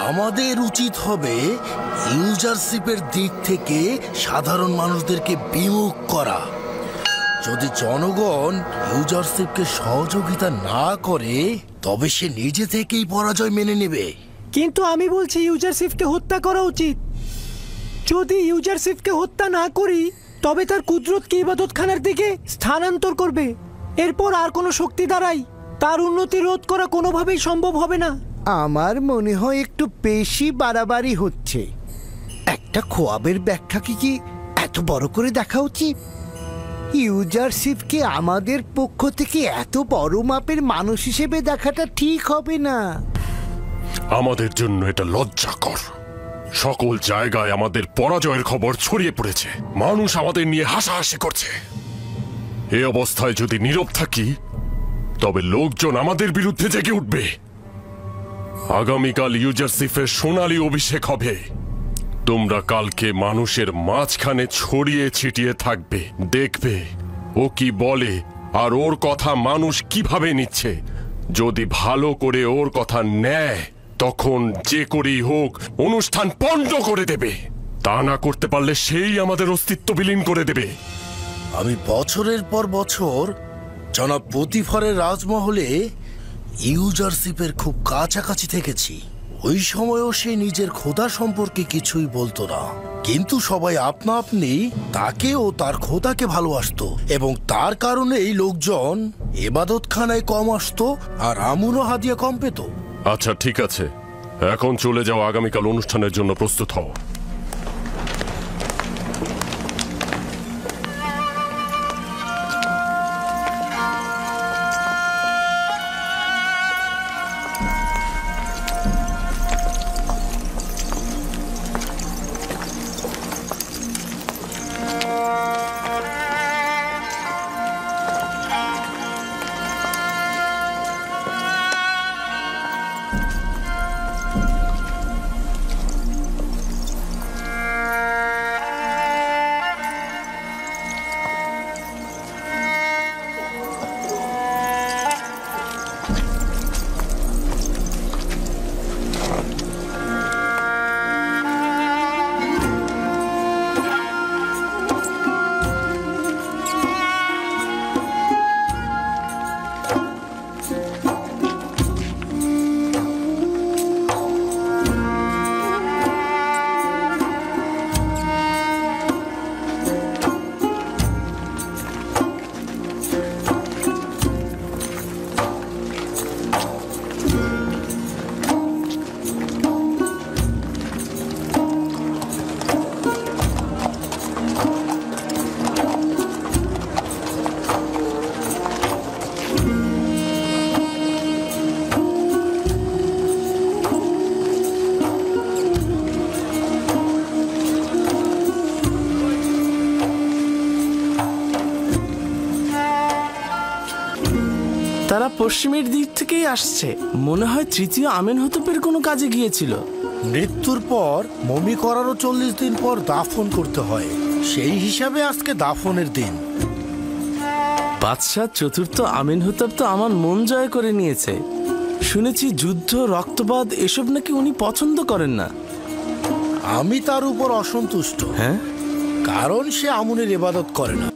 আমাদের উচিত হবে ইউজারশিপের দিক থেকে সাধারণ মানুষদেরকে বিমুখ করা। যদি জনগণ ইউজারশিপকে সহযোগিতা না করে তবে সে নিজে থেকেই পরাজয় মেনে নেবে। কিন্তু আমি বলছি ইউজারশিপকে হত্যা করা উচিত। যদি ইউজারশিপকে হত্যা না করি তবে তার কুদরতকে ইবাদতখানার দিকে স্থানান্তর করবে। এরপর আর কোনো শক্তি দ্বারাই তার উন্নতি রোধ করা কোনোভাবেই সম্ভব হবে না। আমার মনে হয় একটু বেশি বাড়াবাড়ি হচ্ছে। একটা খোয়াবের ব্যাখ্যাকে কি এত বড় করে দেখা উচিত? ইউজারশিপকে আমাদের পক্ষ থেকে এত বড় মাপের মানুষ হিসেবে দেখাটা ঠিক হবে না। আমাদের জন্য এটা লজ্জাকর। সকল জায়গায় আমাদের পরাজয়ের খবর ছড়িয়ে পড়েছে। মানুষ আমাদের নিয়ে হাসাহাসি করছে। এই অবস্থায় যদি নীরব থাকি তবে লোকজন আমাদের বিরুদ্ধে জেগে উঠবে। আগামীকাল ইউজারশিপের সোনালী অভিষেক হবে। তোমরা কালকে মানুষের মাঝখানে ছড়িয়ে ছিটিয়ে থাকবে, দেখবে ও কি বলে আর ওর কথা মানুষ কিভাবে নিচ্ছে। যদি ভালো করে ওর কথা নেয় তখন যে করেই হোক অনুষ্ঠান পণ্ড করে দেবে। তা না করতে পারলে সেই আমাদের অস্তিত্ব বিলীন করে দেবে। আমি বছরের পর বছর জনাব প্রতিফারের রাজমহলে ইউজারশিপের খুব কাছাকাছি থেকেছি। ওই সময়ও সে নিজের খোদা সম্পর্কে কিছুই বলতো না, কিন্তু সবাই আপনা আপনি তাকে ও তার খোদাকে ভালোবাসতো এবং তার কারণেই লোকজন ইবাদতখানায় কম আসতো আর আমুন ও হাদিয়া কম পেত। আচ্ছা ঠিক আছে, এখন চলে যাও, আগামীকাল অনুষ্ঠানের জন্য প্রস্তুত হও। তারা পশ্চিমের দিক থেকেই আসছে। মনে হয় তৃতীয় আমেনহতপের কোনো কাজে গিয়েছিল। মৃত্যুর পর মমি করারও 40 দিন পর দাফন করতে হয়। সেই হিসাবে আজকে দাফনের দিন। বাদশাহ চতুর্থ আমেনহতপ তো আমার মন জয় করে নিয়েছে। শুনেছি যুদ্ধ, রক্তপাত এসব নাকি উনি পছন্দ করেন না। আমি তার উপর অসন্তুষ্ট। হ্যাঁ, কারণ সে আমুনের ইবাদত করে না।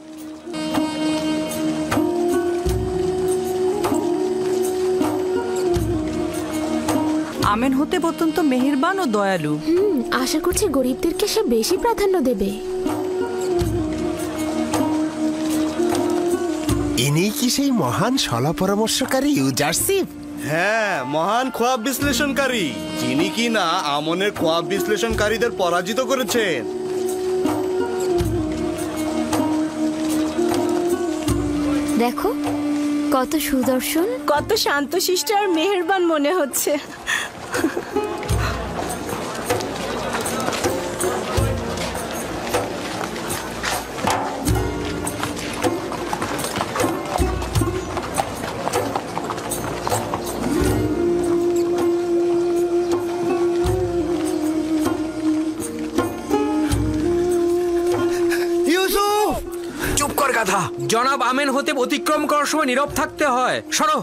আমেনহতপ অত্যন্ত মেহেরবান ও দয়ালু। আশা করছি গরিবদেরকে সে বেশি প্রাধান্য দেবে। ইনি কি সেই মহান সলা পরামর্শকারী ইউজারশিপ? হ্যাঁ, মহান খোয়াব বিশ্লেষণকারী, যিনি কি না আমনের খোয়াব বিশ্লেষণকারীদের পরাজিত করেছেন। দেখো কত সুদর্শন, কত শান্তশিষ্ট আর মেহেরবান মনে হচ্ছে। চুপ কর গাধা। জনাব আমেনহতপ অতিক্রম করার সময় নীরব থাকতে হয়। সরো।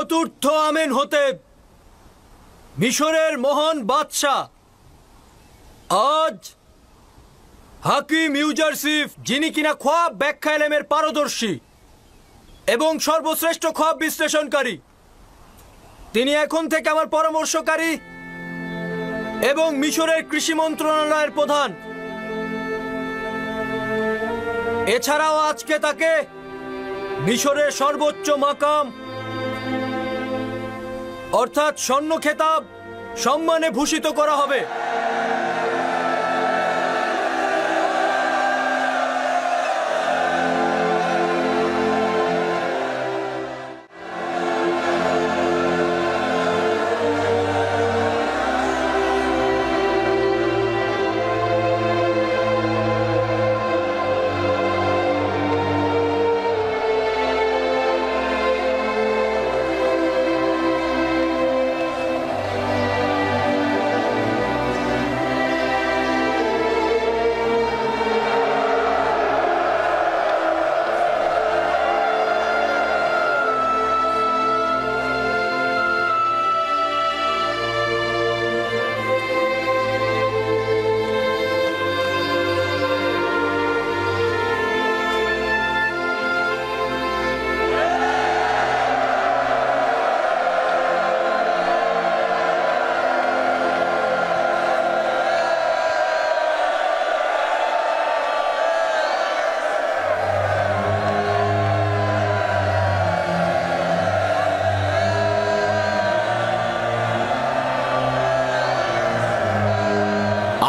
চতুর্থ আমেনহোতেপ, মিশরের মহান বাদশাহ, আজ হাকিম ইউজারসিফ, যিনি কিনা খোয়াব ব্যাখ্যা এলেমের পারদর্শী এবং সর্বশ্রেষ্ঠ খোয়াব বিশ্লেষণকারী, তিনি এখন থেকে আমার পরামর্শকারী এবং মিশরের কৃষি মন্ত্রণালয়ের প্রধান। এছাড়াও আজকে তাকে মিশরের সর্বোচ্চ মাকাম অর্থাৎ স্বর্ণ খেতাব সম্মানে ভূষিত করা হবে।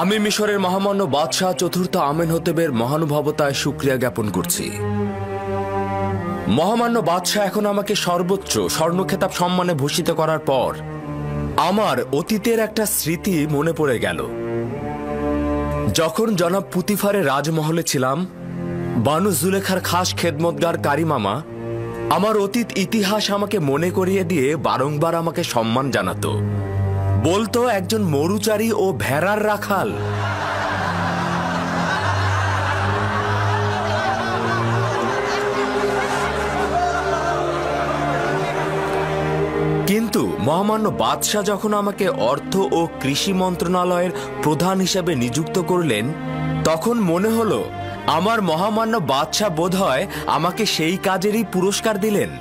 আমি মিশরের মহামান্য বাদশাহ চতুর্থ আমেনহোতেবের মহানুভবতায় শুকরিয়া জ্ঞাপন করছি। মহামান্য বাদশাহ এখন আমাকে সর্বোচ্চ স্বর্ণখেতাব সম্মানে ভূষিত করার পর আমার অতীতের একটা স্মৃতি মনে পড়ে গেল। যখন জনাব পুতিফারের রাজমহলে ছিলাম, বানু জুলেখার খাস খেদমতগার কারিমামা আমার অতীত ইতিহাস আমাকে মনে করিয়ে দিয়ে বারংবার আমাকে সম্মান জানাতো। বলতো একজন মরুচারী ও ভেড়ার রাখাল। কিন্তু মহামান্য বাদশাহ যখন আমাকে অর্থ ও কৃষি মন্ত্রণালয়ের প্রধান হিসেবে নিযুক্ত করলেন, তখন মনে হলো আমার মহামান্য বাদশাহ বোধহয় আমাকে সেই কাজেরই পুরস্কার দিলেন।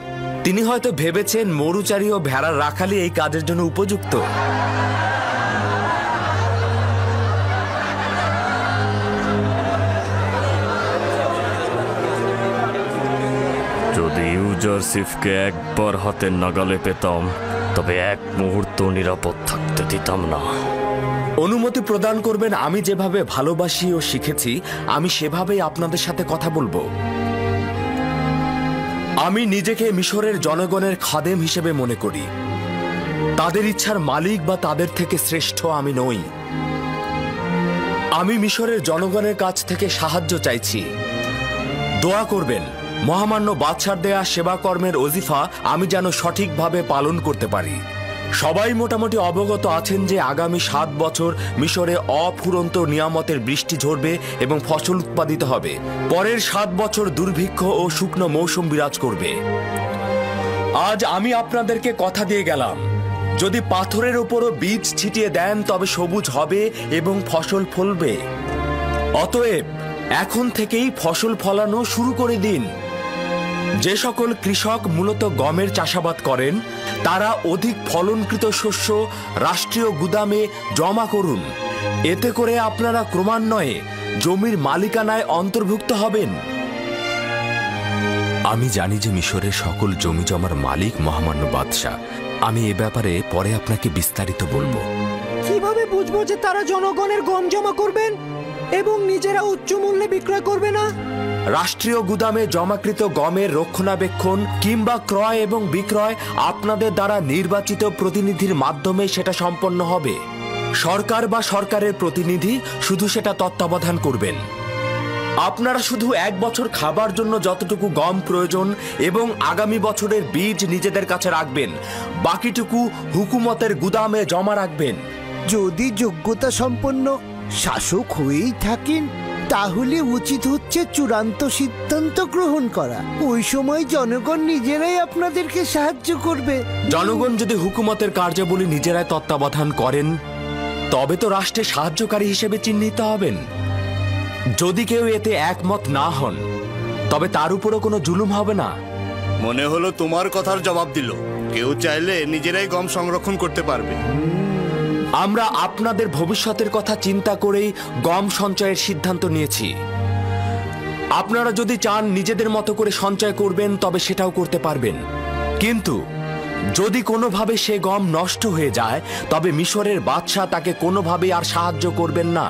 তিনি হয়তো ভেবেছেন মরুচারী ও ভেড়ার রাখালি এই কাজের জন্য উপযুক্ত। যদি ইউজারসিফকে একবার হাতের নাগালে পেতাম, তবে এক মুহূর্ত নিরাপদ থাকতে দিতাম না। অনুমতি প্রদান করবেন, আমি যেভাবে ভালোবাসি ও শিখেছি আমি সেভাবেই আপনাদের সাথে কথা বলবো। আমি নিজেকে মিশরের জনগণের খাদেম হিসেবে মনে করি। তাদের ইচ্ছার মালিক বা তাদের থেকে শ্রেষ্ঠ আমি নই। আমি মিশরের জনগণের কাছ থেকে সাহায্য চাইছি। দোয়া করবেন মহামান্য বাদশার দেয়া সেবা কর্মের ওজিফা আমি যেন সঠিকভাবে পালন করতে পারি। সবাই মোটামুটি অবগত আছেন যে আগামী 7 বছর মিশরে অফুরন্ত নিয়ামতের বৃষ্টি ঝরবে এবং ফসল উৎপাদিত হবে। পরের 7 বছর দুর্ভিক্ষ ও শুকনো মৌসুম বিরাজ করবে। আজ আমি আপনাদেরকে কথা দিয়ে গেলাম, যদি পাথরের উপরও বীজ ছিটিয়ে দেন তবে সবুজ হবে এবং ফসল ফলবে। অতএব এখন থেকেই ফসল ফলানো শুরু করে দিন। যে সকল কৃষক মূলত গমের চাষাবাদ করেন তারা অধিক ফলনকৃত শস্য রাষ্ট্রীয় গুদামে জমা করুন। এতে করে আপনারা ক্রমান্বয়ে জমির মালিকানায় অন্তর্ভুক্ত হবেন। আমি জানি যে মিশরের সকল জমি জমার মালিক মহামান্য বাদশাহ। আমি এ ব্যাপারে পরে আপনাকে বিস্তারিত বলবো। কিভাবে বুঝবো যে তারা জনগণের গম জমা করবেন এবং নিজেরা উচ্চ মূল্যে বিক্রয় করবে না? রাষ্ট্রীয় গুদামে জমাকৃত গমের রক্ষণাবেক্ষণ কিংবা ক্রয় এবং বিক্রয় আপনাদের দ্বারা নির্বাচিত প্রতিনিধির মাধ্যমে সেটা সম্পন্ন হবে। সরকার বা সরকারের প্রতিনিধি শুধু সেটা তত্ত্বাবধান করবেন। আপনারা শুধু 1 বছর খাবার জন্য যতটুকু গম প্রয়োজন এবং আগামী বছরের বীজ নিজেদের কাছে রাখবেন, বাকিটুকু হুকুমতের গুদামে জমা রাখবেন। যদি যোগ্যতা সম্পন্ন শাসক হয়েই থাকেন তাহলে উচিত হচ্ছে চূড়ান্ত সিদ্ধান্ত গ্রহণ করা। ওই সময় জনগণ নিজেরাই আপনাদেরকে সাহায্য করবে। জনগণ যদি হুকুমতের কার্যাবলী নিজেরাই তত্ত্বাবধান করেন তবে তো রাষ্ট্রের সাহায্যকারী হিসেবে চিহ্নিত হবেন। যদি কেউ এতে একমত না হন তবে তার উপরও কোনো জুলুম হবে না। মনে হলো তোমার কথার জবাব দিল। কেউ চাইলে নিজেরাই গম সংরক্ষণ করতে পারবে। আমরা আপনাদের ভবিষ্যতের কথা চিন্তা করেই গম সঞ্চয়ের সিদ্ধান্ত নিয়েছি। আপনারা যদি চান নিজেদের মতো করে সঞ্চয় করবেন তবে সেটাও করতে পারবেন, কিন্তু যদি কোনোভাবে সে গম নষ্ট হয়ে যায় তবে মিশরের বাদশা তাকে কোনোভাবেই আর সাহায্য করবেন না।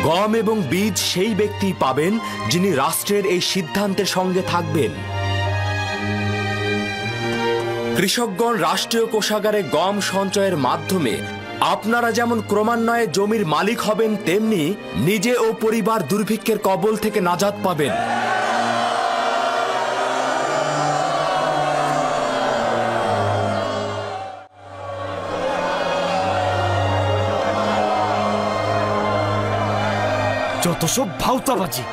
গম এবং বীজ সেই ব্যক্তি পাবেন যিনি রাষ্ট্রের এই সিদ্ধান্তের সঙ্গে থাকবেন। কৃষকগণ রাষ্ট্রীয় কোষাগারে গম সঞ্চয়ের মাধ্যমে আপনারা যেমন ক্রমান্বয়ে জমির মালিক হবেন, তেমনি নিজে ও পরিবার দুর্ভিক্ষের কবল থেকে নাজাত পাবেন। যত সব ভাউতাবাজি!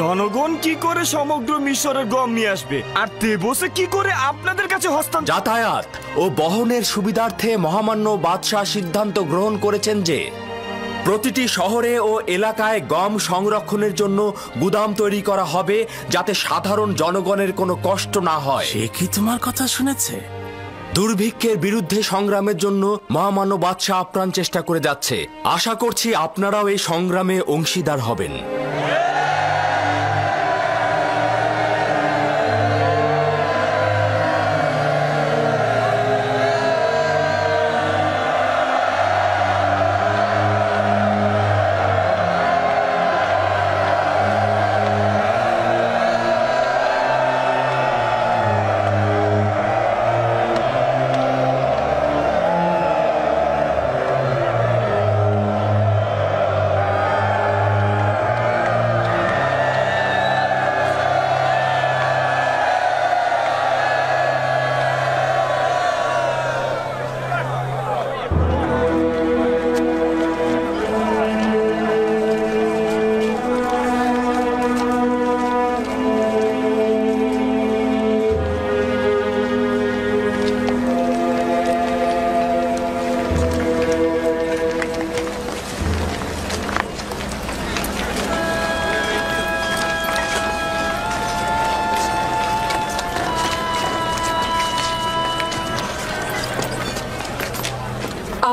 জনগণ কি করে সমগ্র মিশরের গম নিয়ে আসবে, আর তেবসে কি করে আপনাদের কাছে হস্তান্তর? যাতায়াত ও বহনের সুবিধার্থে মহামান্য বাদশাহ সিদ্ধান্ত গ্রহণ করেছেন যে প্রতিটি শহরে ও এলাকায় গম সংরক্ষণের জন্য গুদাম তৈরি করা হবে, যাতে সাধারণ জনগণের কোনো কষ্ট না হয়। সে কি তোমার কথা শুনেছে? দুর্ভিক্ষের বিরুদ্ধে সংগ্রামের জন্য মহামান্য বাদশাহ আপ্রাণ চেষ্টা করে যাচ্ছে। আশা করছি আপনারাও এই সংগ্রামে অংশীদার হবেন।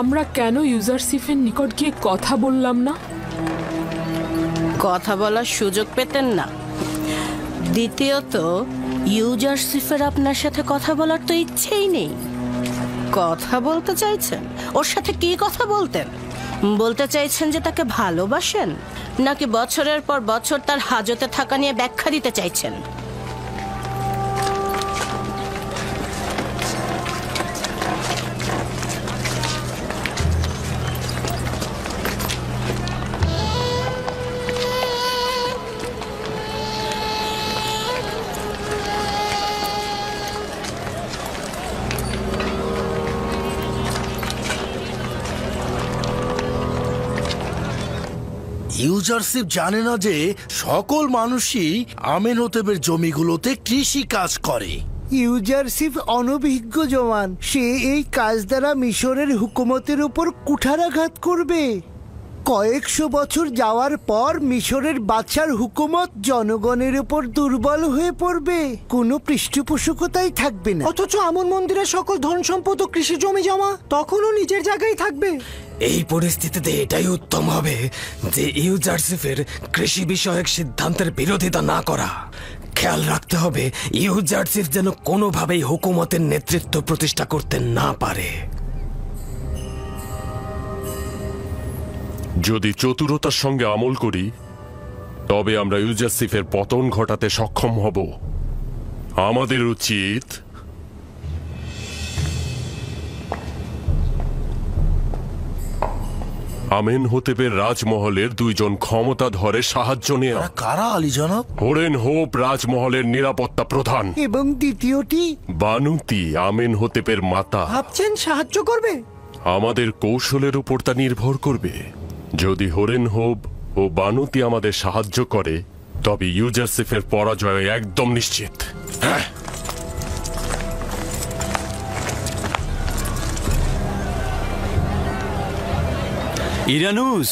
আমরা কেন ইউজারসিফের নিকট গিয়ে কথা বললাম না? কথা বলার সুযোগ পেতেন না। দ্বিতীয়ত, ইউজারসিফের আপনার সাথে কথা বলার তো ইচ্ছেই নেই। কথা বলতে চাইছেন? ওর সাথে কি কথা বলতেন? বলতে চাইছেন যে তাকে ভালোবাসেন, নাকি বছরের পর বছর তার হাজতে থাকা নিয়ে ব্যাখ্যা দিতে চাইছেন? ইউজারশিপ জানে না যে সকল মানুষই আমেনহোতেবের জমিগুলোতে কৃষি কাজ করে। ইউজারশিপ অনভিজ্ঞ জওয়ান, সে এই কাজ দ্বারা মিশরের হুকুমতের উপর কুঠারাঘাত করবে। কয়েকশো বছর যাওয়ার পর মিশরের বাদশার হুকুমত জনগণের উপর দুর্বল হয়ে পড়বে, কোনো পৃষ্ঠপোষকতাই থাকবে না। অথচ আমন মন্দিরের সকল ধন সম্পদ ও কৃষি জমি জমা তখনও নিজের জায়গায় থাকবে। এই পরিস্থিতিতে এটাই উত্তম হবে যে ইউজারশিপের কৃষি বিষয়ক সিদ্ধান্তের বিরোধিতা না করা। খেয়াল রাখতে হবে ইউজারশিপ যেন কোনোভাবেই হুকুমতের নেতৃত্ব প্রতিষ্ঠা করতে না পারে। যদি চতুরতার সঙ্গে আমল করি তবে আমরা ইউজারশিপের পতন ঘটাতে সক্ষম হব। আমাদের উচিত আমেনহোতেবের রাজমহলের দুইজন ক্ষমতাধরের সাহায্য নেওয়া। কারা আলী জনাব? হোরেনহোপ রাজমহলের নিরাপত্তা প্রধান, এবং দ্বিতীয়টি বানুতি আমেনহোতেবের মাতা। ভাবছেন সাহায্য করবে? আমাদের কৌশলের উপর তা নির্ভর করবে। যদি হোরেনহোপ ও বানুতি আমাদের সাহায্য করে, তবে ইউজারসিফের পরাজয় একদম নিশ্চিত। হ্যাঁ, ইরানুস,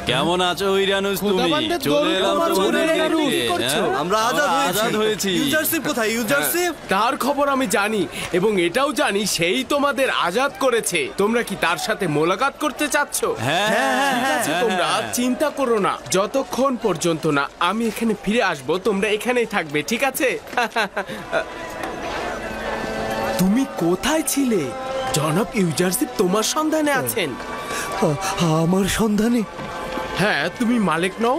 কেমন আছো ইরানুস? তুমি চলে এলাম তোমাদের দেখতে। আমরা আজাদ হয়েছি। ইউজারশিপ কোথায়? ইউজারশিপ তার খবর আমি জানি এবং এটাও জানি সেই তোমাদের আজাদ করেছে। তোমরা কি তার সাথে মোলাকাত করতে চাচ্ছ? হ্যাঁ, ঠিক আছে, তোমরা চিন্তা করো না। যতক্ষণ পর্যন্ত না আমি এখানে ফিরে আসব তোমরা এখানেই থাকবে, ঠিক আছে? তুমি কোথায় ছিলে? জনাব ইউজারশিপ তোমার সন্ধানে আছেন। আমার সন্ধানে? হ্যাঁ, তুমি মালিক নও?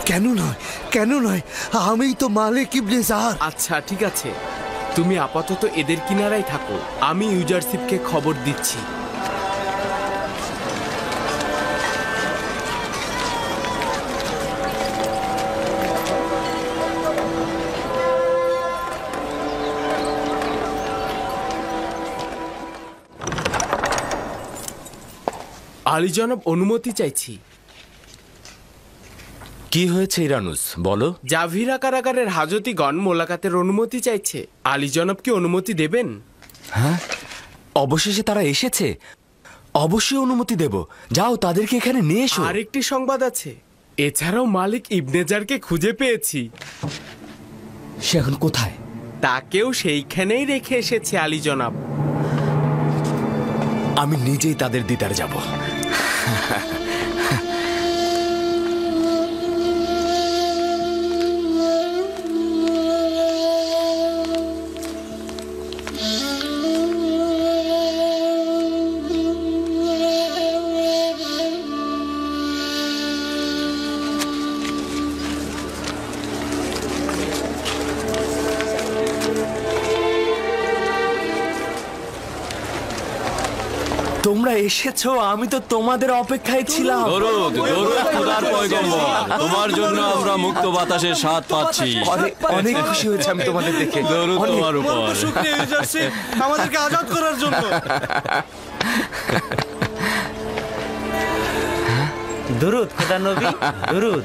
কেন নয়, কেন নয়, আমি তো মালিক ইবনে জাহার। আচ্ছা ঠিক আছে, তুমি আপাতত এদের কিনারায় থাকো, আমি ইউজারশিপকে খবর দিচ্ছি। আলী জনাব, অনুমতি চাইছি। কি হয়েছে ইরানুস, বলো। জাভিরা কারাগারের হাজতিগণ মোলাকাতের অনুমতি চাইছে। আলী জনাব কি অনুমতি দেবেন? হ্যাঁ, অবশেষে তারা এসেছে। অবশ্যই অনুমতি দেব। যাও, তাদেরকে এখানে নিয়ে এসো। আরেকটি সংবাদ আছে, এছাড়াও মালিক ইবনেজারকে খুঁজে পেয়েছি। সে এখন কোথায়? তাকেও সেইখানেই রেখে এসেছে আলী জনাব। আমি নিজেই তাদের দিদার যাব। তোমরা এসেছো, আমি তো তোমাদের অপেক্ষায় ছিলাম। দরুদ, দরুদ খোদার পয়গম্বর, তোমার জন্য আমরা মুক্ত বাতাসের স্বাদ পাচ্ছি। অনেক খুশি হয়েছে আমি তোমাদের দেখে। দরুদ তোমার উপর। শুকরিয়া ইউজারশিপ, আমাদেরকে আজাদ করার জন্য। দরুদ খোদা নবী, দরুদ।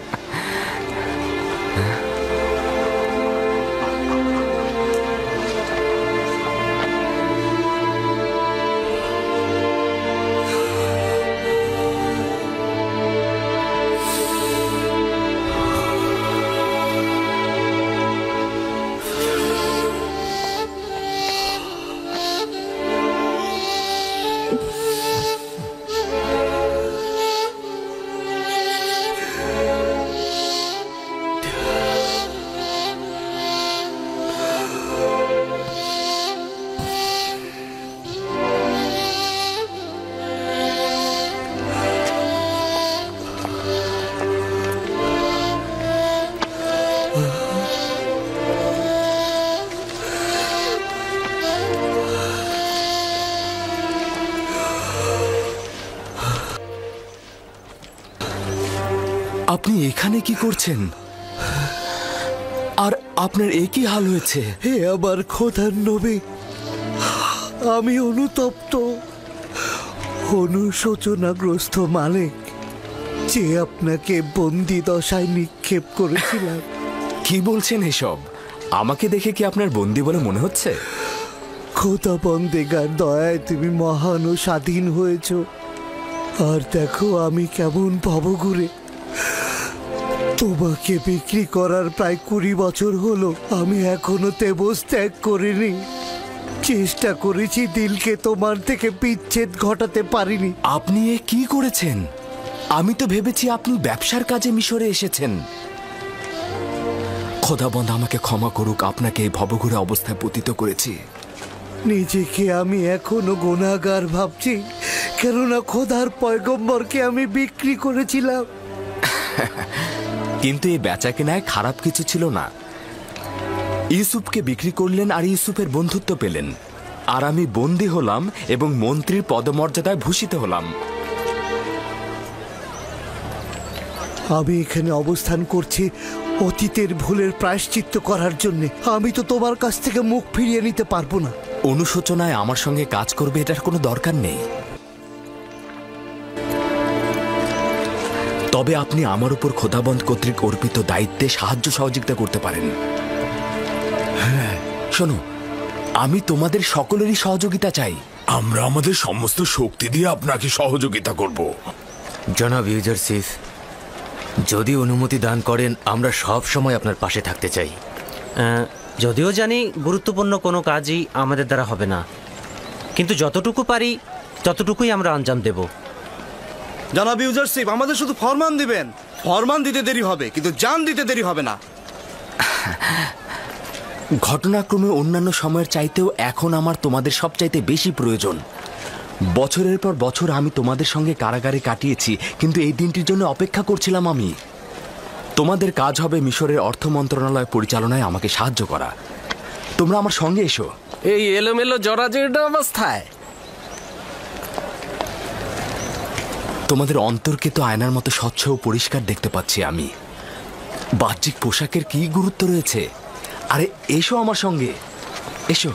আপনি এখানে কি করছেন? আর আপনার একই হাল হয়েছে? হে আমার খোদার নবী, আমি অনুতপ্ত, অনুশোচনাগ্রস্ত মালিক, যে আপনাকে বন্দি দশায় নিক্ষেপ করেছিলাম। কি বলছেন এসব? আমাকে দেখে কি আপনার বন্দি বলে মনে হচ্ছে? খোদা বন্দেগার দয়ায় তুমি মহান ও স্বাধীন হয়েছ। আর দেখো আমি কেমন ভবঘুরে। তোমাকে বিক্রি করার প্রায় 20 বছর হলো, আমি এখনো তেবস ত্যাগ করিনি। চেষ্টা করেছি দিলকে তোমার থেকে বিচ্ছেদ ঘটাতে পারিনি। আপনি এ কি করেছেন? আমি তো ভেবেছি আপনি ব্যবসার কাজে মিশরে এসেছেন। খোদাবন্ধ আমাকে ক্ষমা করুক, আপনাকে এই ভবঘুরে অবস্থায় পতিত করেছি। নিজেকে আমি এখনো গুনাহগার ভাবছি, কেননা খোদার পয়গম্বরকে আমি বিক্রি করেছিলাম। কিন্তু এই বেচাকেনায় খারাপ কিছু ছিল না। ইউসুফকে বিক্রি করলেন আর ইউসুফের বন্ধুত্ব পেলেন, আর আমি বন্দী হলাম এবং মন্ত্রীর পদমর্যাদায় ভূষিত হলাম। আমি এখানে অবস্থান করছি অতীতের ভুলের প্রায়শ্চিত্ত করার জন্য। আমি তো তোমার কাছ থেকে মুখ ফিরিয়ে নিতে পারবো না। অনুশোচনায় আমার সঙ্গে কাজ করবে এটার কোনো দরকার নেই। তবে আপনি আমার উপর খোদাবন্দ কর্তৃক অর্পিত দায়িত্বে সাহায্য সহযোগিতা করতে পারেন। হ্যাঁ শোনো, আমি তোমাদের সকলেরই সহযোগিতা চাই। আমরা আমাদের সমস্ত শক্তি দিয়ে আপনাকে সহযোগিতা করব। জনাব ইউজারসিফ, যদি অনুমতি দান করেন আমরা সব সময় আপনার পাশে থাকতে চাই। যদিও জানি গুরুত্বপূর্ণ কোনো কাজই আমাদের দ্বারা হবে না, কিন্তু যতটুকু পারি ততটুকুই আমরা আঞ্জাম দেব। জনাব ইউজারসিফ, আমাদের শুধু ফরমান দিবেন। ফরমান দিতে দেরি হবে, কিন্তু জান দিতে দেরি হবে না। ঘটনাক্রমে অন্যান্য সময়ের চাইতেও এখন আমার তোমাদের সবচাইতে বেশি প্রয়োজন। বছরের পর বছর আমি তোমাদের সঙ্গে কারাগারে কাটিয়েছি, কিন্তু এই দিনটির জন্য অপেক্ষা করছিলাম আমি। তোমাদের কাজ হবে মিশরের অর্থ মন্ত্রণালয় পরিচালনায় আমাকে সাহায্য করা। তোমরা আমার সঙ্গে এসো। এই এলোমেলো জরাজীর্ণ অবস্থায় তোমাদের অন্তরকে তো আয়নার মতো স্বচ্ছ ও পরিষ্কার দেখতে পাচ্ছি আমি। বাহ্যিক পোশাকের কি গুরুত্ব রয়েছে? আরে এসো আমার সঙ্গে, এসো।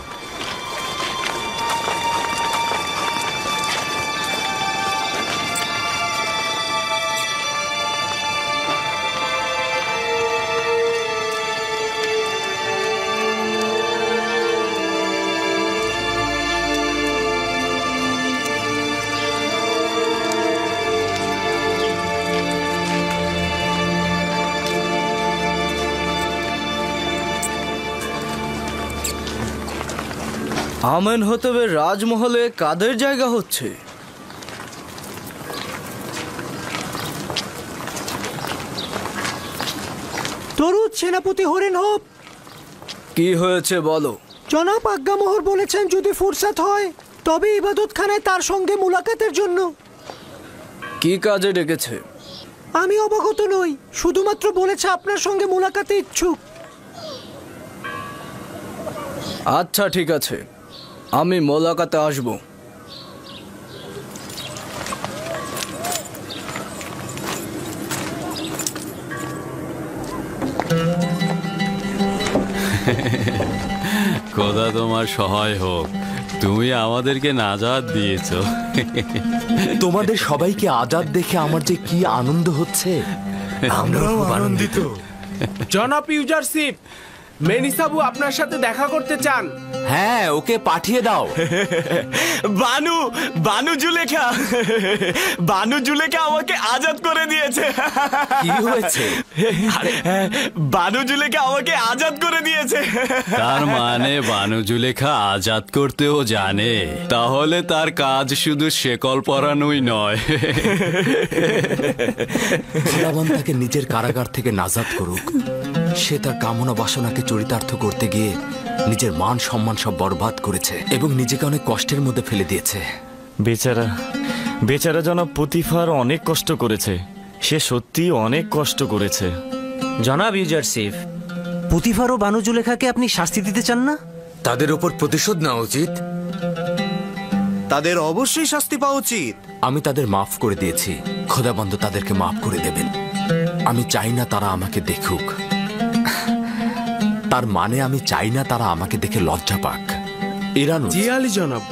আমেনহোতেবের রাজমহলে কাদের জায়গা হচ্ছে? দরুদ সেনাপতি হরেনহোপ। কি হয়েছে বলো? জনাব আজ্ঞামোহর বলেছেন যদি ফুরসাত হয় তবে ইবাদতখানায় তার সঙ্গে মুলাকাতের জন্য। কি কাজে ডেকেছে? আমি অবগত নই, শুধুমাত্র বলেছে আপনার সঙ্গে মুলাকাতে ইচ্ছুক। আচ্ছা ঠিক আছে, আমি মোলাকাতে আসব। খোদা তোমার সহায় হোক, তুমি আমাদেরকে নাজাত দিয়েছো। তোমাদের সবাইকে আজাদ দেখে আমার যে কি আনন্দ হচ্ছে। আমরাও আনন্দিত। জনাব ইউজারসিফ, মেনিসাবু আপনার সাথে দেখা করতে চান। হ্যাঁ, ওকে পাঠিয়ে দাও। বানু জুলেখা আমাকে আজাদ করে দিয়েছে। কি হয়েছে? বানু জুলেখা আমাকে আজাদ করে দিয়েছে। তার মানে বানু জুলেখা আজাদ করতেও জানে, তাহলে তার কাজ শুধু শেকল পরানোই নয়। খোদাবন্দ তাকে নিজের কারাগার থেকে নাজাদ করুক। সে তার কামনা বাসনাকে চরিতার্থ করতে গিয়ে নিজের মান সম্মান সব বরবাদ করেছে এবং নিজেকে অনেক কষ্টের মধ্যে ফেলে দিয়েছে। বেচারা জনাব পুতিফার অনেক কষ্ট করেছে। সে সত্যি অনেক কষ্ট করেছে। জনাব ইউজারসিফ, পুতিফার ও বানু জুলেখাকে আপনি শাস্তি দিতে চান না? তাদের উপর প্রতিশোধ নেওয়া উচিত। তাদের অবশ্যই শাস্তি পাওয়া উচিত। আমি তাদের মাফ করে দিয়েছি, খোদাবন্দ তাদেরকে মাফ করে দেবেন। আমি চাই না তারা আমাকে দেখুক। তার মানে আমি চাই না তারা আমাকে দেখে লজ্জা পাক। ইরানুস, জি আলী জনাব।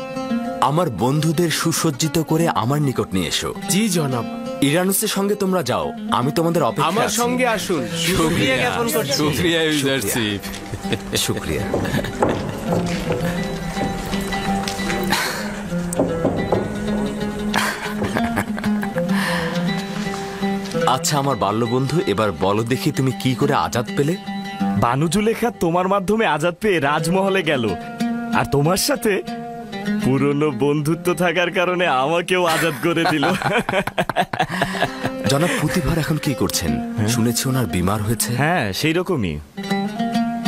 আমার বন্ধুদের সুসজ্জিত করে আমার নিকট নিয়ে এসো। জি জনাব। ইরানুসের সঙ্গে তোমরা যাও, আমি তোমাদের অপেক্ষায় আমার আছি। সঙ্গে আসুন। শুকরিয়া জ্ঞাপন করছি। শুকরিয়া ইউজারসিফ। শুকরিয়া। আচ্ছা আমার বাল্যবন্ধু, এবার বলো দেখি তুমি কি করে আজাদ পেলে? বানু জুলেখা তোমার মাধ্যমে আজাদ পেয়ে রাজমহলে গেল, আর তোমার সাথে পুরনো বন্ধুত্ব থাকার কারণে আমাকেও আজাদ করে দিল। জনাব পুতিফার এখন কি করছেন? শুনেছি ওনার বিমার হয়েছে। হ্যাঁ, সেই রকমই।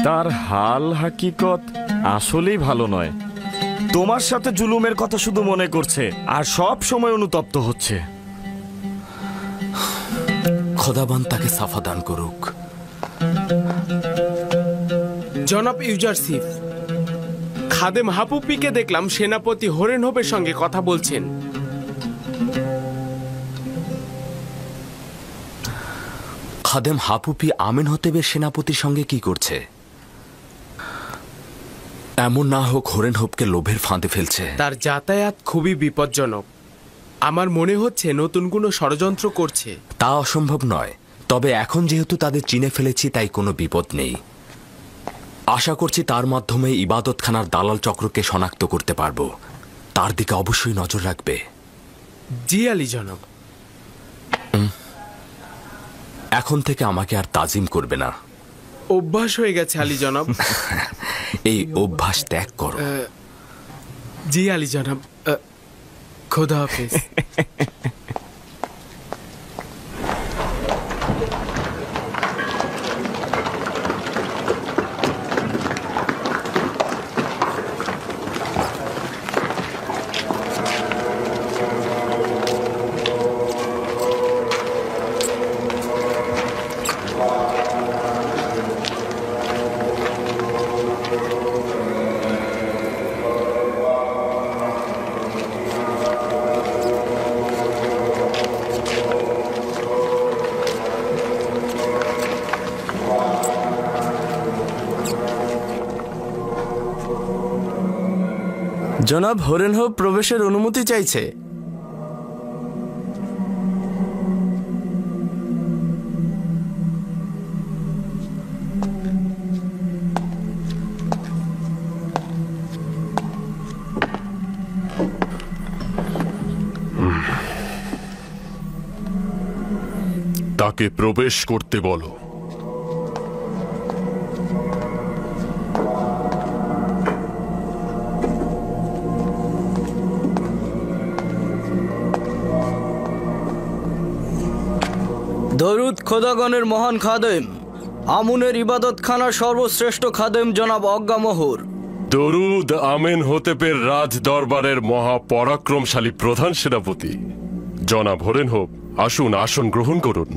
তার হাল হাকিকত আসলেই ভালো নয়। তোমার সাথে জুলুমের কথা শুধু মনে করছে আর সব সময় অনুতপ্ত হচ্ছে। খোদাবন্দ তাকে সাফা দান করুক। জনাব ইউজারসিফ, খাদেম হাপুপিকে দেখলাম সেনাপতি হরেনহোপের সঙ্গে কথা বলছেন। খাদেম হাপুপি আমেনহোতেবের সেনাপতির সঙ্গে কি করছে? এমন না হোক হরেনহোপকে লোভের ফাঁদে ফেলছে। তার যাতায়াত খুবই বিপজ্জনক। আমার মনে হচ্ছে নতুন কোনো ষড়যন্ত্র করছে। তা অসম্ভব নয়, তবে এখন যেহেতু তাদের চিনে ফেলেছি তাই কোনো বিপদ নেই। আশা করছি তার মাধ্যমে ইবাদতখানার দালাল চক্রকে শনাক্ত করতে পারবো। তার দিকে অবশ্যই নজর রাখবে। জি আলী জনাব। এখন থেকে আমাকে আর তাজিম করবে না। অভ্যাস হয়ে গেছে আলী জনাব। এই অভ্যাস ত্যাগ করো। জি আলী জনাব। খোদা হাফেজ। জনাব হরেনহোপ প্রবেশের অনুমতি চাইছে। তাকে প্রবেশ করতে বলো। দরুদ খোদাগণের মহান খাদেম, আমুনের ইবাদতখানার সর্বশ্রেষ্ঠ খাদেম জনাব অজ্ঞামোহর। দরুদ আমেন হোতেপের রাজ দরবারের মহাপরাক্রমশালী প্রধান সেনাপতি জনাব হরেনহোপ, আসুন আসন গ্রহণ করুন।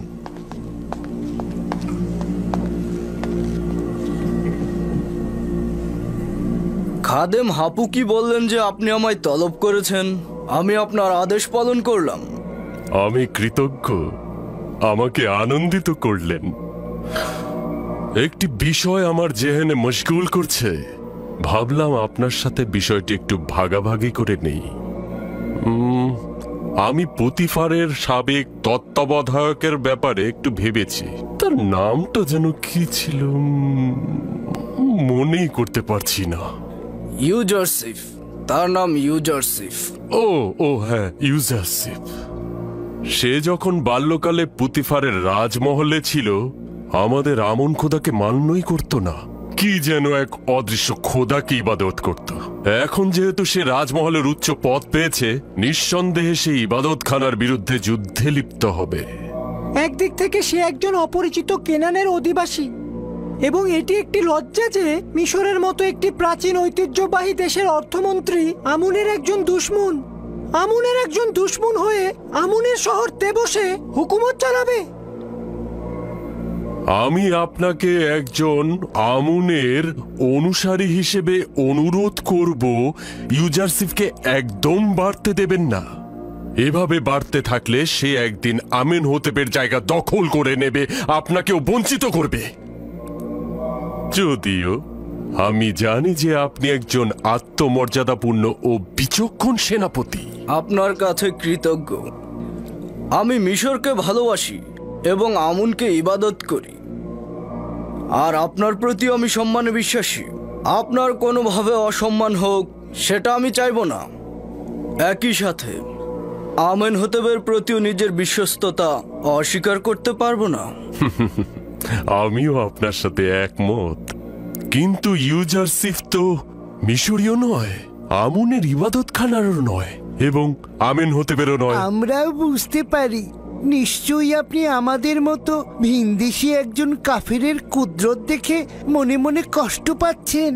খাদেম হাপু কি বললেন যে আপনি আমায় তলব করেছেন? আমি আপনার আদেশ পালন করলাম। আমি কৃতজ্ঞ, আমাকে আনন্দিত করলেন। একটি বিষয় আমার জেহেনে মশগুল করছে, ভাবলাম আপনার সাথে বিষয়টি একটু ভাগাভাগি করে নেই। আমি পুতিফারের সাবেক তত্ত্বাবধায়কের ব্যাপারে একটু ভেবেছি। তার নামটা যেন কি ছিল মনেই করতে পারছি না। ইউজারসিফ, তার নাম ইউজারসিফ। ও হ্যাঁ, ইউজারসিফ। সে যখন বাল্যকালে পুতিফারের রাজমহলে ছিল, আমাদের আমন খোদাকে মান্যই করত না, কি যেন এক অদৃশ্য খোদাকে ইবাদত করত। এখন যেহেতু সে রাজমহলের উচ্চ পদ পেয়েছে, নিঃসন্দেহে সে ইবাদতখানার বিরুদ্ধে যুদ্ধে লিপ্ত হবে। একদিক থেকে সে একজন অপরিচিত কেনানের অধিবাসী, এবং এটি একটি লজ্জা যে মিশরের মতো একটি প্রাচীন ঐতিহ্যবাহী দেশের অর্থমন্ত্রী আমুনের একজন দুশমন হয়ে আমুনের শহর তেবসে হুকুমত চালাবে। আমি আপনাকে একজন আমুনের অনুসারী হিসেবে অনুরোধ করব, ইউজারসিফকে একদম বাড়তে দেবেন না। এভাবে বাড়তে থাকলে সে একদিন আমেন হোতেপের জায়গা দখল করে নেবে, আপনাকেও বঞ্চিত করবে। যদিও আমি জানি যে আপনি একজন আত্মমর্যাদাপূর্ণ ও বিচক্ষণ সেনাপতি। আপনার কাছে কৃতজ্ঞ। আমি মিশরকে ভালোবাসি এবং আমুনকে ইবাদত করি, আর আপনার প্রতি আমি সম্মানে বিশ্বাসী। আপনার কোনোভাবে অসম্মান হোক সেটা আমি চাইব না। একই সাথে আমেন হোতেবের প্রতিও নিজের বিশ্বস্ততা অস্বীকার করতে পারবো না। আমিও আপনার সাথে একমত, কিন্তু ইউজারসিফ তো মিশরীয় নয়, আমুনের ইবাদতখানারও নয়, এবং আমেন হোতেবেরও নয়। আমরাও বুঝতে পারি, নিশ্চয়ই আপনি আমাদের মতো ভিনদেশী একজন কাফেরের কুদরত দেখে মনে মনে কষ্ট পাচ্ছেন।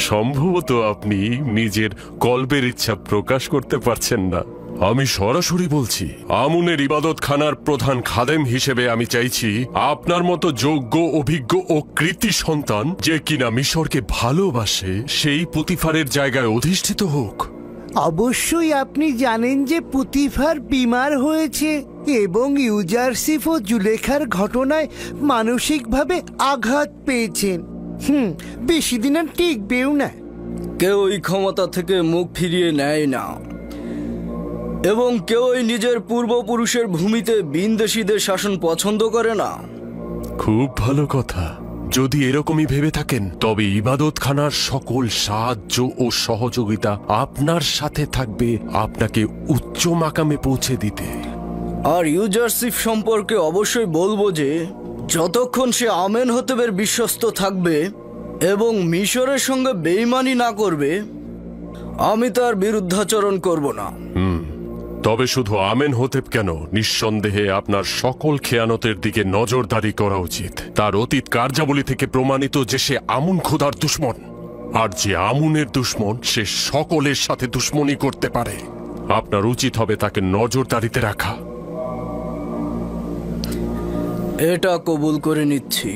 সম্ভবত আপনি নিজের কল্পের ইচ্ছা প্রকাশ করতে পারছেন না। আমি সরাসরি বলছি, আমুনের ইবাদতখানার প্রধান খাদেম হিসেবে আমি চাইছি আপনার মতো যোগ্য, অভিজ্ঞ ও কৃতি সন্তান, যে কিনা মিশরকে ভালোবাসে, সেই পুতিফারের জায়গায় অধিষ্ঠিত হোক। অবশ্যই আপনি জানেন যে পুতিফার বিমার হয়েছে এবং ইউজারসিফ ও জুলেখার ঘটনায় মানসিকভাবে আঘাত পেয়েছেন। বেশি দিন আর টিকবেও না। কেউ ওই ক্ষমতা থেকে মুখ ফিরিয়ে নেয় না। এবং কেউই নিজের পূর্বপুরুষের ভূমিতে বিনদেশীদের শাসন পছন্দ করে না। খুব ভালো কথা। যদি এরকমই ভেবে থাকেন তবে ইবাদতখানার সকল সাহায্য ও সহযোগিতা আপনার সাথে থাকবে আপনাকে উচ্চ মাকামে পৌঁছে দিতে। আর ইউজারশিপ সম্পর্কে অবশ্যই বলবো যে যতক্ষণ সে আমেনহোতেবের বিশ্বস্ত থাকবে এবং মিশরের সঙ্গে বেইমানি না করবে, আমি তার বিরুদ্ধাচরণ করব না। তবে শুধু আমেনহোতেব কেন, নিঃসন্দেহে আপনার সকল খেয়ানতের দিকে নজরদারি করা উচিত। তার অতীত কার্যাবলী থেকে প্রমাণিত যে সে আমুন খোদার দুশমন, আর যে আমুনের দুশমন সে সকলের সাথে দুশমনি করতে পারে। আপনার উচিত হবে তাকে নজরদারিতে রাখা। এটা কবুল করে নিচ্ছি।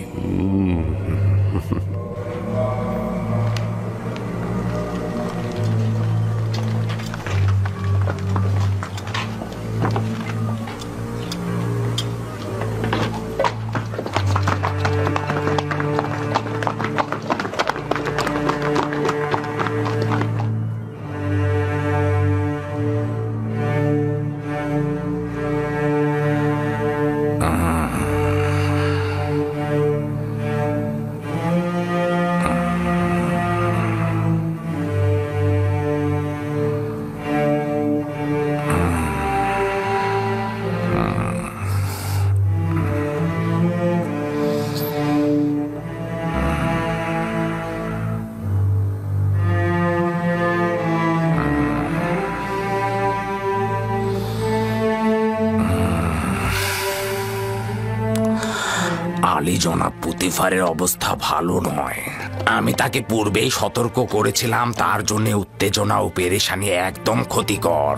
আলী জনাব পুতিফারের অবস্থা ভালো নয়। আমি তাকে পূর্বেই সতর্ক করেছিলাম তার জন্য উত্তেজনা ও পেরেশানি একদম ক্ষতিকর।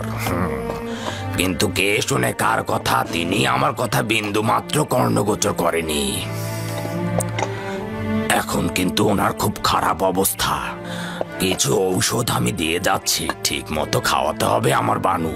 কিন্তু কে শুনে কার কথা, তিনি আমার কথা বিন্দু মাত্র কর্ণগোচর করেনি। এখন কিন্তু ওনার খুব খারাপ অবস্থা। কিছু ঔষধ আমি দিয়ে যাচ্ছি, ঠিক মতো খাওয়াতে হবে আমার বানু।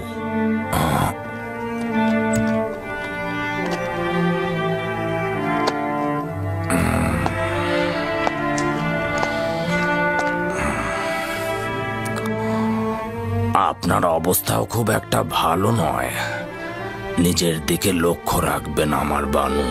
আপনার অবস্থাও খুব একটা ভালো নয়। নিজের দিকে লক্ষ্য রাখবেন আমার বানু।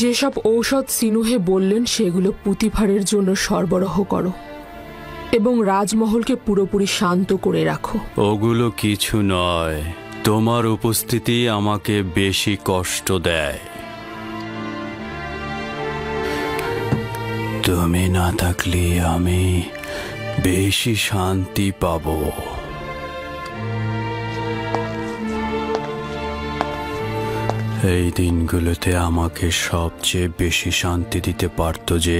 যেসব ঔষধ সিনুহে বললেন সেগুলো পুতিফারের জন্য সরবরাহ করো এবং রাজমহলকে পুরোপুরি শান্ত করে রাখো। ওগুলো কিছু নয়, তোমার উপস্থিতি আমাকে বেশি কষ্ট দেয়। তুমি না থাকলে আমি বেশি শান্তি পাবো। এই দিনগুলোতে আমাকে সবচেয়ে বেশি শান্তি দিতে পারত যে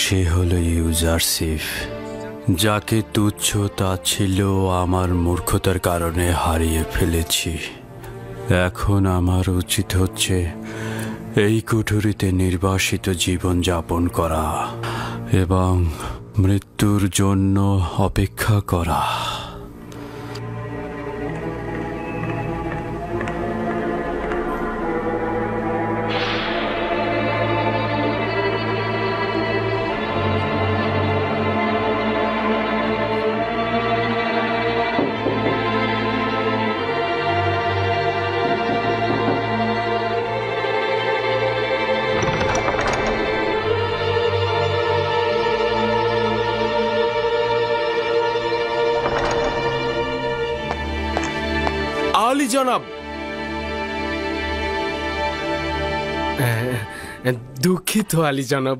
সে হলো ইউজারশিপ, যাকে তুচ্ছ তাচ্ছিল্য আমার মূর্খতার কারণে হারিয়ে ফেলেছি। এখন আমার উচিত হচ্ছে এই কুঠুরিতে নির্বাসিত জীবন যাপন করা এবং মৃত্যুর জন্য অপেক্ষা করা। আলী জনাব, দুঃখিত আলী জনাব।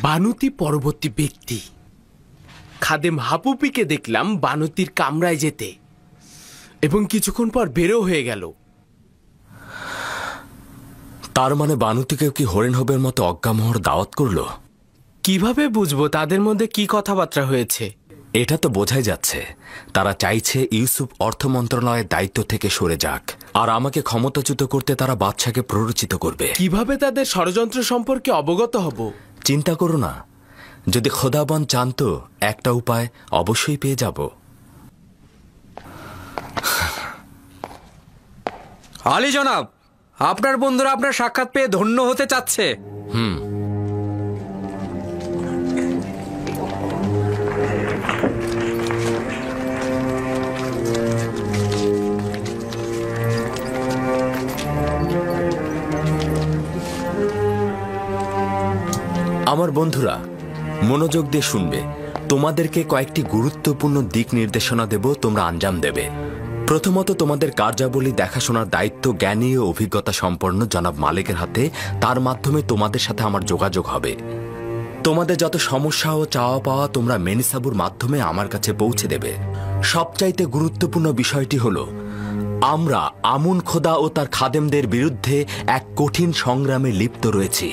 বানুতি পরবর্তী ব্যক্তি। খাদেম হাপুপিকে দেখলাম বানুতির কামরায় যেতে এবং কিছুক্ষণ পর বেরো হয়ে গেল। তার মানে বানুতিকেও কি হরিণহবের মতো অজ্ঞামোহর দাওয়াত করলো? কিভাবে বুঝবো তাদের মধ্যে কি কথাবার্তা হয়েছে? এটা তো বোঝাই যাচ্ছে তারা চাইছে ইউসুফ অর্থ মন্ত্রণালয়ের দায়িত্ব থেকে সরে যাক, আর আমাকে ক্ষমতাচ্যুত করতে তারা বাদশাকে প্ররোচিত করবে। কিভাবে তাদের ষড়যন্ত্র সম্পর্কে অবগত হব? চিন্তা করো না, যদি খোদাবন চান তো একটা উপায় অবশ্যই পেয়ে যাব। আলী জনাব, আপনার বন্ধুরা আপনার সাক্ষাৎ পেয়ে ধন্য হতে চাচ্ছে। আমার বন্ধুরা মনোযোগ দিয়ে শুনবে, তোমাদেরকে কয়েকটি গুরুত্বপূর্ণ দিক নির্দেশনা দেব, তোমরা আঞ্জাম দেবে। প্রথমত, তোমাদের কার্যাবলী দেখাশোনার দায়িত্ব জ্ঞানী ও অভিজ্ঞতা সম্পন্ন জনাব মালিকের হাতে। তার মাধ্যমে তোমাদের সাথে আমার যোগাযোগ হবে। তোমাদের যত সমস্যা ও চাওয়া পাওয়া তোমরা মেনিসাবুর মাধ্যমে আমার কাছে পৌঁছে দেবে। সবচাইতে গুরুত্বপূর্ণ বিষয়টি হলো, আমরা আমুন খোদা ও তার খাদেমদের বিরুদ্ধে এক কঠিন সংগ্রামে লিপ্ত রয়েছি।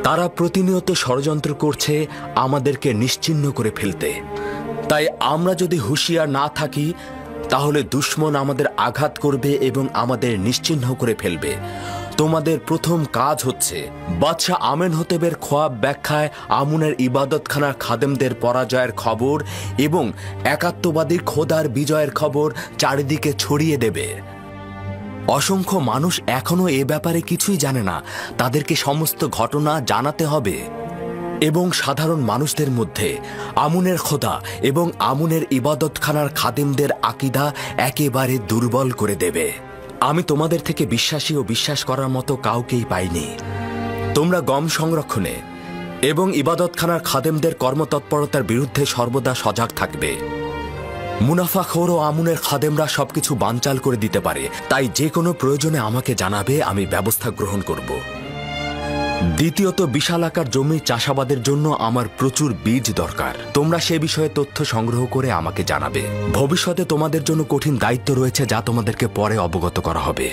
তারা প্রতিনিয়ত ষড়যন্ত্র করছে আমাদেরকে নিশ্চিহ্ন করে ফেলতে। তাই আমরা যদি হুঁশিয়ার না থাকি তাহলে দুশমন আমাদের আঘাত করবে এবং আমাদের নিশ্চিহ্ন করে ফেলবে। তোমাদের প্রথম কাজ হচ্ছে বাদশাহ আমেনহোতেবের খোয়াব ব্যাখ্যায় আমুনের ইবাদতখানার খাদেমদের পরাজয়ের খবর এবং একাত্মবাদী খোদার বিজয়ের খবর চারিদিকে ছড়িয়ে দেবে। অসংখ্য মানুষ এখনো এ ব্যাপারে কিছুই জানে না, তাদেরকে সমস্ত ঘটনা জানাতে হবে এবং সাধারণ মানুষদের মধ্যে আমুনের খোদা এবং আমুনের ইবাদতখানার খাদেমদের আকিদা একেবারে দুর্বল করে দেবে। আমি তোমাদের থেকে বিশ্বাসী ও বিশ্বাস করার মতো কাউকেই পাইনি। তোমরা গম সংরক্ষণে এবং ইবাদতখানার খাদেমদের কর্মতৎপরতার বিরুদ্ধে সর্বদা সজাগ থাকবে। মুনাফাখোর ও আমুনের খাদেমরা সবকিছু বানচাল করে দিতে পারে, তাই যে কোনো প্রয়োজনে আমাকে জানাবে, আমি ব্যবস্থা গ্রহণ করব। দ্বিতীয়ত, বিশাল আকার জমি চাষাবাদের জন্য আমার প্রচুর বীজ দরকার। তোমরা সে বিষয়ে তথ্য সংগ্রহ করে আমাকে জানাবে। ভবিষ্যতে তোমাদের জন্য কঠিন দায়িত্ব রয়েছে, যা তোমাদেরকে পরে অবগত করা হবে।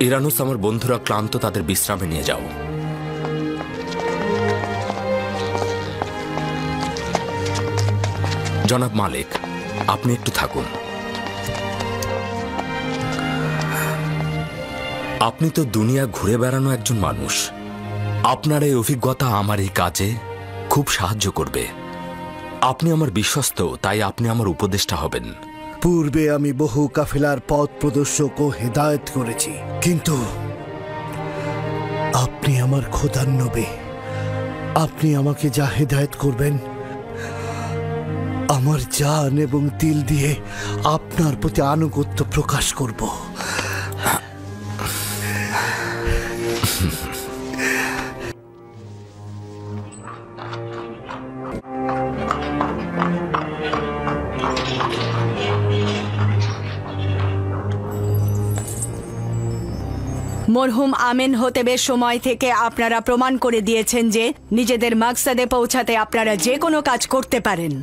ইরানুস, আমার বন্ধুরা ক্লান্ত, তাদের বিশ্রামে নিয়ে যাও। জনাব মালিক, আপনি একটু থাকুন। আপনি তো দুনিয়া ঘুরে বেড়ানো একজন মানুষ। আপনার এই অভিজ্ঞতা আমার এই কাজে খুব সাহায্য করবে। আপনি আমার বিশ্বস্ত, তাই আপনি আমার উপদেষ্টা হবেন। পূর্বে আমি বহু কাফেলার পথ প্রদর্শক ও হেদায়েত করেছি, কিন্তু আপনি আমার খোদার নবী। আপনি আমাকে যা হেদায়েত করবেন, আমার জান এবং দিল দিয়ে আপনার প্রতি আনুগত্য প্রকাশ করব। মরহুম আমেনহোতেবের সময় থেকে আপনারা প্রমাণ করে দিয়েছেন যে নিজেদের মাকসাদে পৌঁছাতে আপনারা যে কোনো কাজ করতে পারেন।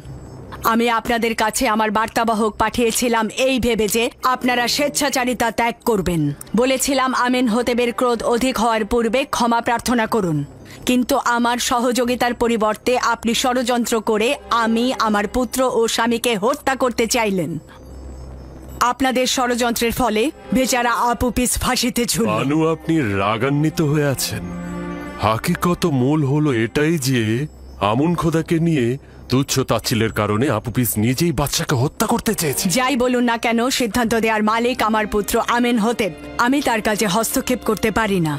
আমি আপনাদের কাছে আমার বার্তাবাহক পাঠিয়েছিলাম এই ভেবে যে আপনারা স্বেচ্ছাচারিতা ত্যাগ করবেন। বলেছিলাম আমেনহোতেবের ক্রোধ অধিক হওয়ার পূর্বে ক্ষমা প্রার্থনা করুন, কিন্তু আমার সহযোগিতার পরিবর্তে আপনি ষড়যন্ত্র করে আমি, আমার পুত্র ও স্বামীকে হত্যা করতে চাইলেন। আপনাদের ষড়যন্ত্রের ফলে বেচারা আপুপিস ফাঁসিতে ঝুলল। বানু, আপনি রাগান্বিত হয়ে আছেন। হাকিকত মূল হলো এটাই যে আমুন খোদাকে নিয়ে তুচ্ছ তাচ্ছিলের কারণে আপুপিস নিজেই বাচ্চাকে হত্যা করতে চেয়েছে। যাই বলুন না কেন, সিদ্ধান্ত দেওয়ার মালিক আমার পুত্র আমেনহোতেব। আমি তার কাজে হস্তক্ষেপ করতে পারি না।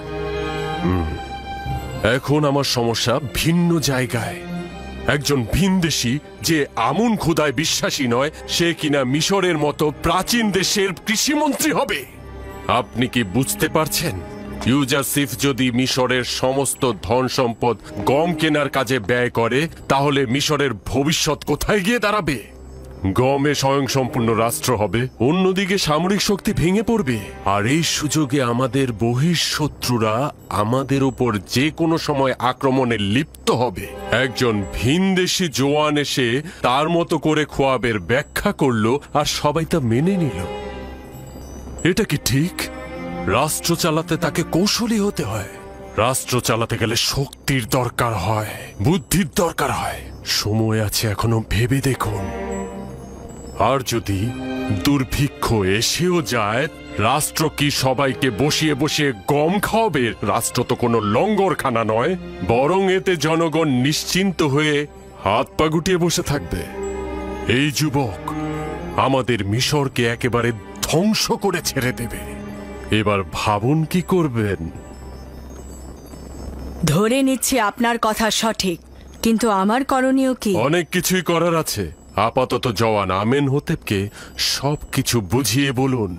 এখন আমার সমস্যা ভিন্ন জায়গায়। একজন ভিনদেশী যে আমুন খোদায় বিশ্বাসী নয়, সে কিনা মিশরের মতো প্রাচীন দেশের কৃষিমন্ত্রী হবে। আপনি কি বুঝতে পারছেন? ইউজারসিফ যদি মিশরের সমস্ত ধন সম্পদ গম কেনার কাজে ব্যয় করে, তাহলে মিশরের ভবিষ্যৎ কোথায় গিয়ে দাঁড়াবে? গমে স্বয়ংসম্পূর্ণ রাষ্ট্র হবে, অন্যদিকে সামরিক শক্তি ভেঙে পড়বে, আর এই সুযোগে আমাদের বহিঃশত্রুরা আমাদের উপর যে কোনো সময় আক্রমণে লিপ্ত হবে। একজন ভিনদেশী জওয়ান এসে তার মতো করে খোয়াবের ব্যাখ্যা করলো, আর সবাই তা মেনে নিল। এটা কি ঠিক? রাষ্ট্র চালাতে তাকে কৌশলী হতে হয়। রাষ্ট্র চালাতে গেলে শক্তির দরকার হয়, বুদ্ধির দরকার হয়। সময় আছে এখনো, ভেবে দেখুন। আর যদি দুর্ভিক্ষ এসেও যায়, রাষ্ট্র কি সবাইকে বসিয়ে বসিয়ে গম খাওয়াবে? রাষ্ট্র তো কোনো লঙ্গরখানা নয়, বরং এতে জনগণ নিশ্চিন্ত হয়ে হাত পা গুটিয়ে বসে থাকবে। এই যুবক আমাদের মিশরকে একেবারে ধ্বংস করে ছেড়ে দেবে। এবার ভাবুন কি করবেন। ধরে নিচ্ছি আপনার কথা সঠিক, কিন্তু আমার করণীয় কি? অনেক কিছুই করার আছে। আপাতত জওয়ান আমেনহোতেপকে সবকিছু বুঝিয়ে বলুন।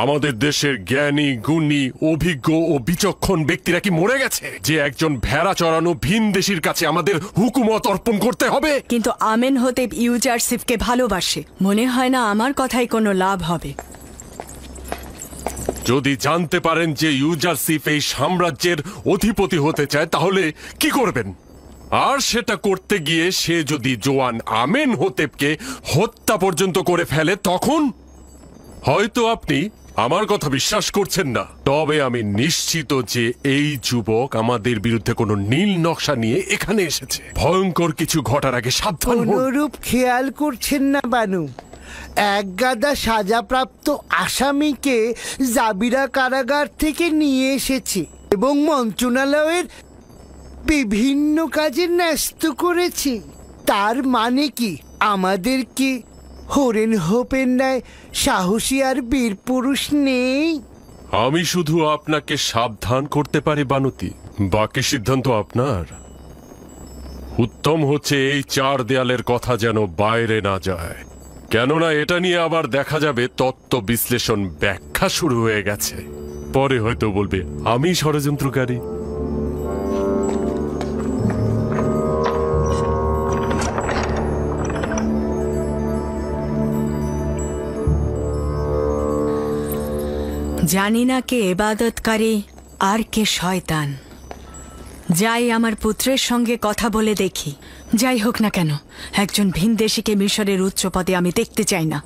আমাদের দেশের জ্ঞানী, গুণী, অভিজ্ঞ ও বিচক্ষণ ব্যক্তিরা কি মরে গেছে যে একজন ভেড়া চড়ানো ভিনদেশীর কাছে আমাদের হুকুমত অর্পণ করতে হবে? কিন্তু আমেনহোতেপ ইউজারসিফকে ভালোবাসে। মনে হয় না আমার কথায় কোনো লাভ হবে। যদি জানতে পারেন যে ইউজারসিফ এই সাম্রাজ্যের অধিপতি হতে চায়, তাহলে কি করবেন? আর সেটা করতে গিয়ে সে যদি জোয়ান আমেনহোতেপকে হত্যা পর্যন্ত করে ফেলে, তখন হয়তো আপনি আমার কথা বিশ্বাস করছেন না। তবে আমি নিশ্চিত যে এই যুবক আমাদের বিরুদ্ধে কোনো নীল নকশা নিয়ে এখানে এসেছে। ভয়ঙ্কর কিছু ঘটার আগে সাবধান হন। অনুরূপ খেয়াল করছেন না বানু? এক গাদা সাজাপ্রাপ্ত আসামিকে জাবিরা কারাগার থেকে নিয়ে এসেছে এবং মন্ত্রণালয়ের বিভিন্ন কাজে ন্যস্ত করেছে। তার মানে কি আমাদেরকে হরেন হোপের ন্যায় সাহসী আর বীর পুরুষ নেই? আমি শুধু আপনাকে সাবধান করতে পারি বানুতি, বাকি সিদ্ধান্ত আপনার। উত্তম হচ্ছে এই চার দেয়ালের কথা যেন বাইরে না যায়, কেননা এটা নিয়ে আবার দেখা যাবে তত্ত্ব বিশ্লেষণ ব্যাখ্যা শুরু হয়ে গেছে। পরে হয়তো বলবে আমি ষড়যন্ত্রকারী। জানি না কে ইবাদতকারী আর কে শয়তান। যাই আমার পুত্রের সঙ্গে কথা বলে দেখি। যাই হোক না কেন, একজন ভিনদেশীকে মিশরের উচ্চ পদে আমি দেখতে চাই না।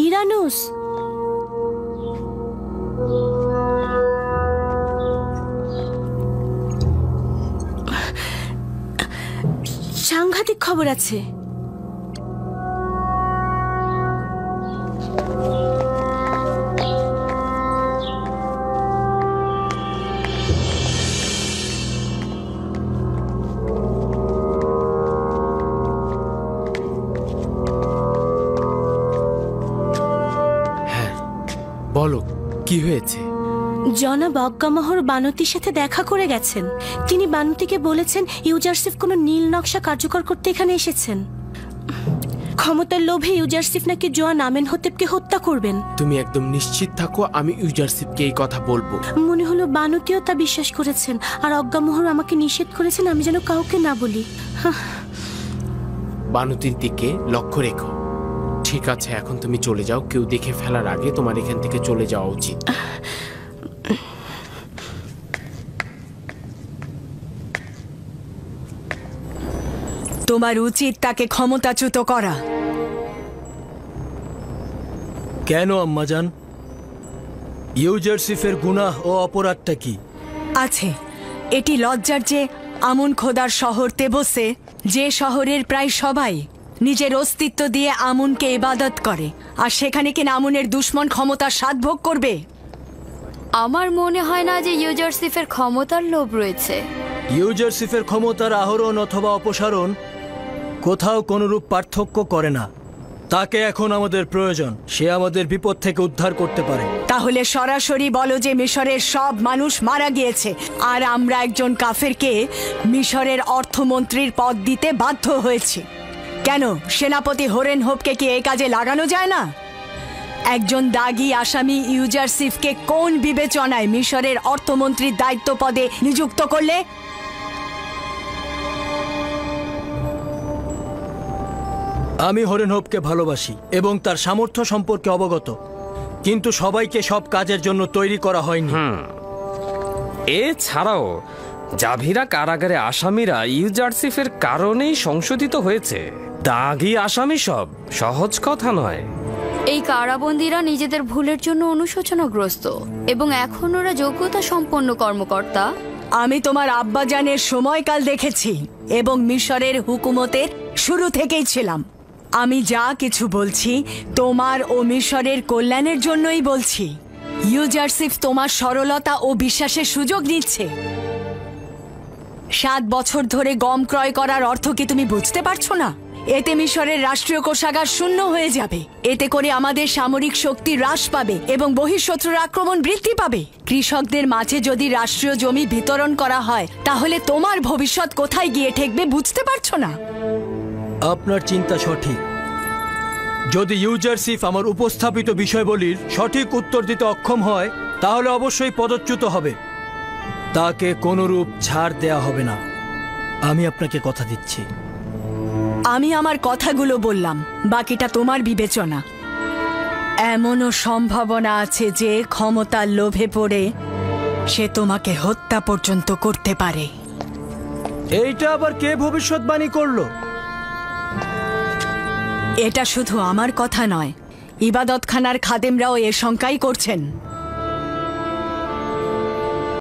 ইরানুস, সাংঘাতিক খবর আছে। বলো কি হয়েছে? জনাব অজ্ঞামোহর বানতির সাথে দেখা করে গেছেন। তিনি বানতিকে বলেছেন ইউজারসিফ কোনো নীল নকশা কার্যকর করতে এখানে এসেছেন। ক্ষমতার লোভে ইউজারসিফ নাকি জোয়ান আমেনহোতেপকে হত্যা করবেন। তুমি একদম নিশ্চিত থাকো, আমি ইউজারসিফকে এই কথা বলবো। মনে হলো বানতিও তা বিশ্বাস করেছেন, আর অজ্ঞামোহর আমাকে নিষেধ করেছেন আমি যেন কাউকে না বলি। বানতির দিকে লক্ষ্য রেখো। ঠিক আছে, এখন তুমি চলে যাও। কেউ দেখে ফেলার আগে তোমার এখান থেকে চলে যাওয়া উচিত। তোমার উচিত তাকে ক্ষমতাচ্যুত করা। কেন আম্মাজান? ইউজারসিফের গুনাহ ও অপরাধটা কি? আছে, এটি লজ্জার যে আমুন খোদার শহর তেবসে, যে শহরের প্রায় সবাই নিজের অস্তিত্ব দিয়ে আমুনকে ইবাদত করে, আর সেখানে কিনা আমুনের দুশ্মন ক্ষমতার স্বাদভোগ করবে। আমার মনে হয় না যে ইউজারসিফের ক্ষমতার লোভ রয়েছে। ইউজারসিফের ক্ষমতার আহরণ অথবা অপসারণ কোথাও কোনরূপ পার্থক্য করে না। তাকে এখন আমাদের প্রয়োজন। সে আমাদের বিপদ থেকে উদ্ধার করতে পারে। তাহলে সরাসরি বলো যে মিশরের সব মানুষ মারা গিয়েছে আর আমরা একজন কাফেরকে মিশরের অর্থমন্ত্রীর পদ দিতে বাধ্য হয়েছি। কেন সেনাপতি হোরেন হোপকে কি এই কাজে লাগানো যায় না? একজন দাগী আসামি ইউজারসিফকে কোন বিবেচনায় মিশরের অর্থমন্ত্রীর দায়িত্ব পদে নিযুক্ত করলে? আমি হরেন হোপকে ভালোবাসি এবং তার সামর্থ্য সম্পর্কে অবগত, কিন্তু সবাইকে সব কাজের জন্য তৈরি করা হয়নি। এছাড়াও জাভিরা কারাগারে আসামিরা ইউজারসিফের কারণেই সংশোধিত হয়েছে। দাগী আসামি সব সহজ কথা নয়। এই কারাবন্দীরা নিজেদের ভুলের জন্য অনুশোচনাগ্রস্ত এবং এখন ওরা যোগ্যতা সম্পন্ন কর্মকর্তা। আমি তোমার আব্বাজানের সময়কাল দেখেছি এবং মিশরের হুকুমতের শুরু থেকেই ছিলাম। আমি যা কিছু বলছি তোমার ও মিশরের কল্যাণের জন্যই বলছি। ইউজারসিফ তোমার সরলতা ও বিশ্বাসের সুযোগ নিচ্ছে। 7 বছর ধরে গম ক্রয় করার অর্থ কি তুমি বুঝতে পারছো না? এতে মিশরের রাষ্ট্রীয় কোষাগার শূন্য হয়ে যাবে। এতে করে আমাদের সামরিক শক্তি হ্রাস পাবে এবং বহিঃশত্রুর আক্রমণ বৃদ্ধি পাবে। কৃষকদের মাঝে যদি রাষ্ট্রীয় জমি বিতরণ করা হয় তাহলে তোমার ভবিষ্যৎ কোথায় গিয়ে ঠেকবে বুঝতে পারছো না? আপনার চিন্তা সঠিক। যদি ইউজারসিফ আমার উপস্থাপিত বিষয়বলির সঠিক উত্তর দিতে অক্ষম হয় তাহলে অবশ্যই পদচ্যুত হবে। তাকে কোনরূপ ছাড় দেয়া হবে না, আমি আপনাকে কথা দিচ্ছি। আমি আমার কথাগুলো বললাম, বাকিটা তোমার বিবেচনা। এমনও সম্ভাবনা আছে যে ক্ষমতার লোভে পড়ে সে তোমাকে হত্যা পর্যন্ত করতে পারে। এইটা আবার কে ভবিষ্যৎবাণী করলো? এটা শুধু আমার কথা নয়, ইবাদতখানার খাদেমরাও এ শঙ্কাই করছেন।